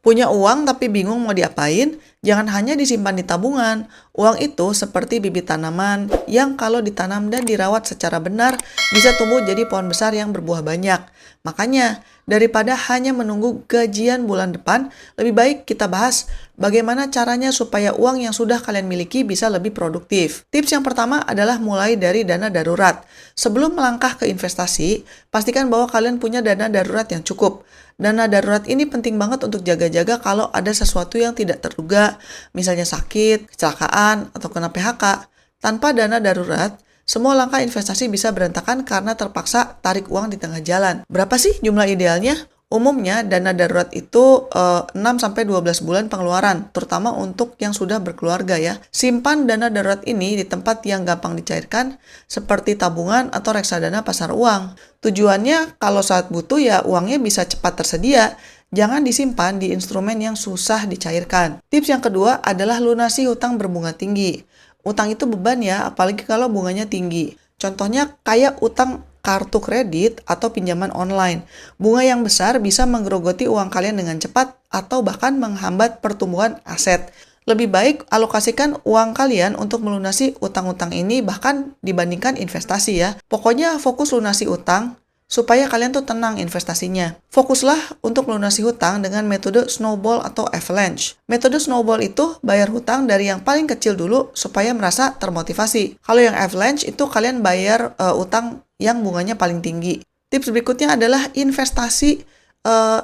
Punya uang tapi bingung mau diapain? Jangan hanya disimpan di tabungan. Uang itu seperti bibit tanaman yang kalau ditanam dan dirawat secara benar bisa tumbuh jadi pohon besar yang berbuah banyak. Makanya, daripada hanya menunggu gajian bulan depan, lebih baik kita bahas bagaimana caranya supaya uang yang sudah kalian miliki bisa lebih produktif. Tips yang pertama adalah mulai dari dana darurat. Sebelum melangkah ke investasi, pastikan bahwa kalian punya dana darurat yang cukup. Dana darurat ini penting banget untuk jaga-jaga kalau ada sesuatu yang tidak terduga, misalnya sakit, kecelakaan, atau kena PHK. Tanpa dana darurat, semua langkah investasi bisa berantakan karena terpaksa tarik uang di tengah jalan. Berapa sih jumlah idealnya? Umumnya dana darurat itu 6-12 bulan pengeluaran, terutama untuk yang sudah berkeluarga ya. Simpan dana darurat ini di tempat yang gampang dicairkan, seperti tabungan atau reksadana pasar uang. Tujuannya kalau saat butuh ya uangnya bisa cepat tersedia. Jangan disimpan di instrumen yang susah dicairkan. Tips yang kedua adalah lunasi hutang berbunga tinggi. Utang itu beban ya, apalagi kalau bunganya tinggi. Contohnya kayak utang kartu kredit atau pinjaman online. Bunga yang besar bisa menggerogoti uang kalian dengan cepat atau bahkan menghambat pertumbuhan aset. Lebih baik alokasikan uang kalian untuk melunasi utang-utang ini bahkan dibandingkan investasi ya. Pokoknya fokus lunasi utang supaya kalian tuh tenang investasinya. Fokuslah untuk melunasi hutang dengan metode snowball atau avalanche. Metode snowball itu bayar hutang dari yang paling kecil dulu supaya merasa termotivasi. Kalau yang avalanche itu kalian bayar utang yang bunganya paling tinggi. Tips berikutnya adalah investasi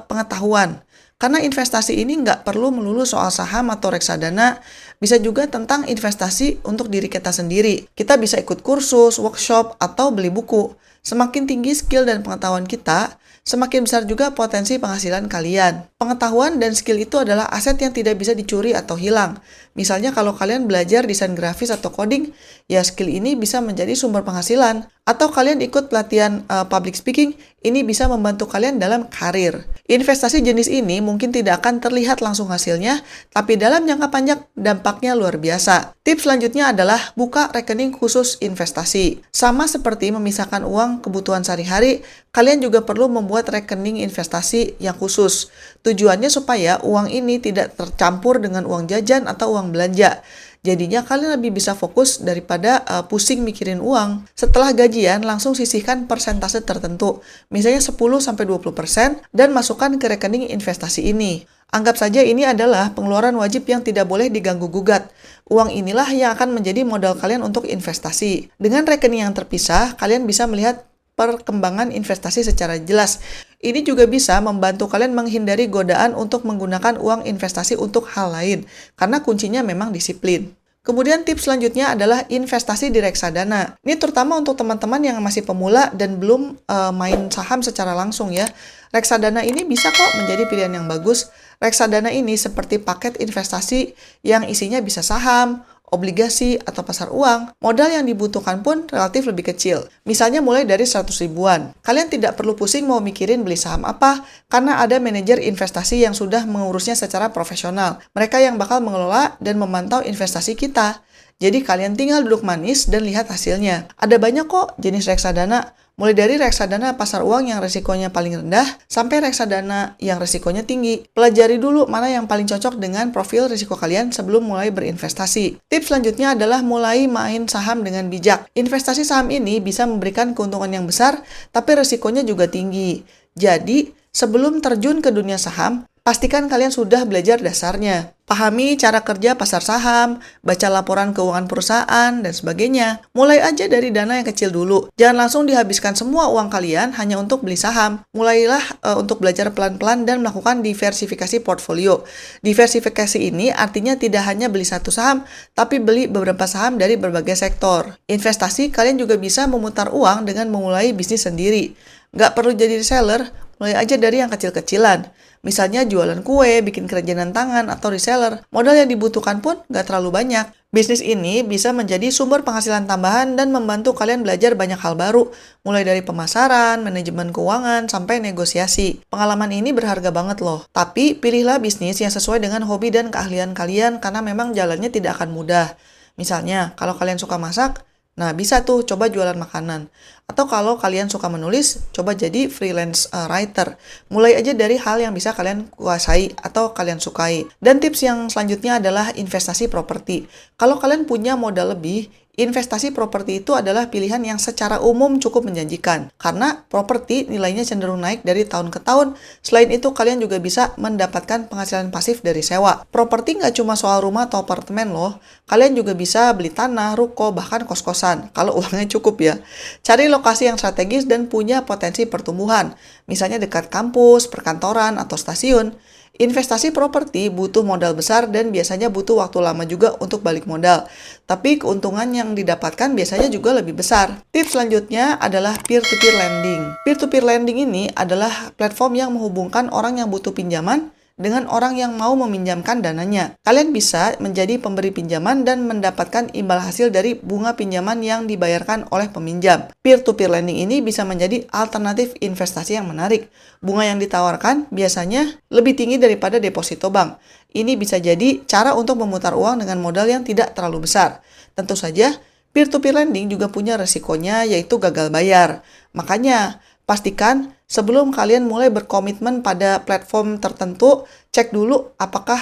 pengetahuan. Karena investasi ini nggak perlu melulu soal saham atau reksadana, bisa juga tentang investasi untuk diri kita sendiri. Kita bisa ikut kursus, workshop, atau beli buku. Semakin tinggi skill dan pengetahuan kita, semakin besar juga potensi penghasilan kalian. Pengetahuan dan skill itu adalah aset yang tidak bisa dicuri atau hilang. Misalnya kalau kalian belajar desain grafis atau coding, ya skill ini bisa menjadi sumber penghasilan. Atau kalian ikut pelatihan public speaking, ini bisa membantu kalian dalam karir. Investasi jenis ini mungkin tidak akan terlihat langsung hasilnya, tapi dalam jangka panjang dampaknya luar biasa. Tips selanjutnya adalah buka rekening khusus investasi. Sama seperti memisahkan uang kebutuhan sehari-hari, kalian juga perlu membuat rekening investasi yang khusus. Tujuannya supaya uang ini tidak tercampur dengan uang jajan atau uang belanja. Jadinya kalian lebih bisa fokus daripada pusing mikirin uang. Setelah gajian, langsung sisihkan persentase tertentu, misalnya 10-20%, dan masukkan ke rekening investasi ini. Anggap saja ini adalah pengeluaran wajib yang tidak boleh diganggu-gugat. Uang inilah yang akan menjadi modal kalian untuk investasi. Dengan rekening yang terpisah, kalian bisa melihat perkembangan investasi secara jelas. Ini juga bisa membantu kalian menghindari godaan untuk menggunakan uang investasi untuk hal lain, karena kuncinya memang disiplin. Kemudian tips selanjutnya adalah investasi di reksadana. Ini terutama untuk teman-teman yang masih pemula dan belum main saham secara langsung ya. Reksadana ini bisa kok menjadi pilihan yang bagus. Reksadana ini seperti paket investasi yang isinya bisa saham, obligasi, atau pasar uang. Modal yang dibutuhkan pun relatif lebih kecil. Misalnya mulai dari 100 ribuan. Kalian tidak perlu pusing mau mikirin beli saham apa, karena ada manajer investasi yang sudah mengurusnya secara profesional. Mereka yang bakal mengelola dan memantau investasi kita. Jadi kalian tinggal duduk manis dan lihat hasilnya. Ada banyak kok jenis reksadana, mulai dari reksadana pasar uang yang risikonya paling rendah, sampai reksadana yang risikonya tinggi. Pelajari dulu mana yang paling cocok dengan profil risiko kalian sebelum mulai berinvestasi. Tips selanjutnya adalah mulai main saham dengan bijak. Investasi saham ini bisa memberikan keuntungan yang besar, tapi risikonya juga tinggi. Jadi, sebelum terjun ke dunia saham, pastikan kalian sudah belajar dasarnya. Pahami cara kerja pasar saham, baca laporan keuangan perusahaan, dan sebagainya. Mulai aja dari dana yang kecil dulu. Jangan langsung dihabiskan semua uang kalian hanya untuk beli saham. Mulailah untuk belajar pelan-pelan dan melakukan diversifikasi portfolio. Diversifikasi ini artinya tidak hanya beli satu saham, tapi beli beberapa saham dari berbagai sektor. Investasi, kalian juga bisa memutar uang dengan memulai bisnis sendiri. Nggak perlu jadi reseller, mulai aja dari yang kecil-kecilan. Misalnya jualan kue, bikin kerajinan tangan, atau reseller. Modal yang dibutuhkan pun nggak terlalu banyak. Bisnis ini bisa menjadi sumber penghasilan tambahan dan membantu kalian belajar banyak hal baru, mulai dari pemasaran, manajemen keuangan, sampai negosiasi. Pengalaman ini berharga banget loh. Tapi pilihlah bisnis yang sesuai dengan hobi dan keahlian kalian karena memang jalannya tidak akan mudah. Misalnya, kalau kalian suka masak, Nah, bisa tuh coba jualan makanan. Atau kalau kalian suka menulis, coba jadi freelance writer. Mulai aja dari hal yang bisa kalian kuasai atau kalian sukai. Dan tips yang selanjutnya adalah investasi properti. Kalau kalian punya modal lebih, investasi properti itu adalah pilihan yang secara umum cukup menjanjikan. Karena properti nilainya cenderung naik dari tahun ke tahun. Selain itu, kalian juga bisa mendapatkan penghasilan pasif dari sewa. Properti nggak cuma soal rumah atau apartemen loh. Kalian juga bisa beli tanah, ruko, bahkan kos-kosan. Kalau uangnya cukup ya. Cari lokasi yang strategis dan punya potensi pertumbuhan. Misalnya dekat kampus, perkantoran, atau stasiun. Investasi properti butuh modal besar dan biasanya butuh waktu lama juga untuk balik modal. Tapi keuntungan yang didapatkan biasanya juga lebih besar. Tips selanjutnya adalah peer-to-peer lending. Peer-to-peer lending ini adalah platform yang menghubungkan orang yang butuh pinjaman dengan orang yang mau meminjamkan dananya. Kalian bisa menjadi pemberi pinjaman dan mendapatkan imbal hasil dari bunga pinjaman yang dibayarkan oleh peminjam. Peer-to-peer lending ini bisa menjadi alternatif investasi yang menarik. Bunga yang ditawarkan biasanya lebih tinggi daripada deposito bank. Ini bisa jadi cara untuk memutar uang dengan modal yang tidak terlalu besar. Tentu saja, peer-to-peer lending juga punya resikonya, yaitu gagal bayar. Makanya, pastikan sebelum kalian mulai berkomitmen pada platform tertentu, cek dulu apakah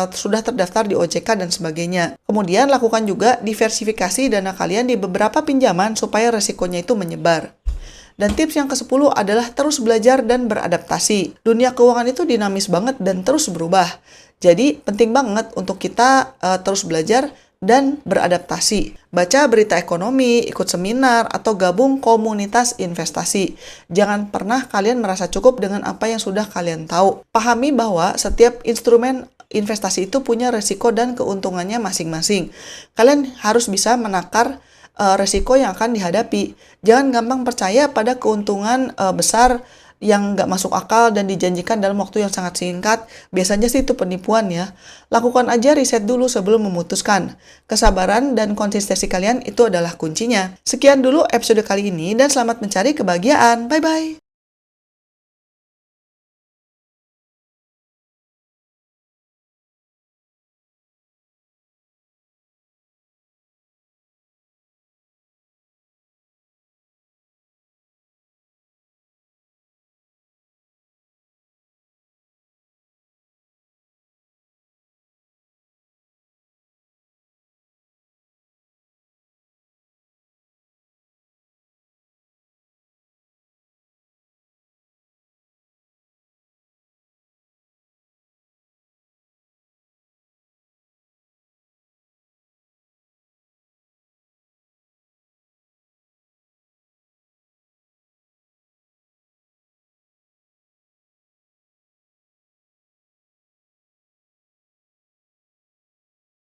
sudah terdaftar di OJK dan sebagainya. Kemudian lakukan juga diversifikasi dana kalian di beberapa pinjaman supaya resikonya itu menyebar. Dan tips yang ke-10 adalah terus belajar dan beradaptasi. Dunia keuangan itu dinamis banget dan terus berubah. Jadi penting banget untuk kita terus belajar dan beradaptasi. Baca berita ekonomi, ikut seminar, atau gabung komunitas investasi. Jangan pernah kalian merasa cukup dengan apa yang sudah kalian tahu. Pahami bahwa setiap instrumen investasi itu punya resiko dan keuntungannya masing-masing. Kalian harus bisa menakar resiko yang akan dihadapi. Jangan gampang percaya pada keuntungan besar yang nggak masuk akal dan dijanjikan dalam waktu yang sangat singkat. Biasanya sih itu penipuan ya. Lakukan aja riset dulu sebelum memutuskan. Kesabaran dan konsistensi kalian itu adalah kuncinya. Sekian dulu episode kali ini dan selamat mencari kebahagiaan. Bye-bye.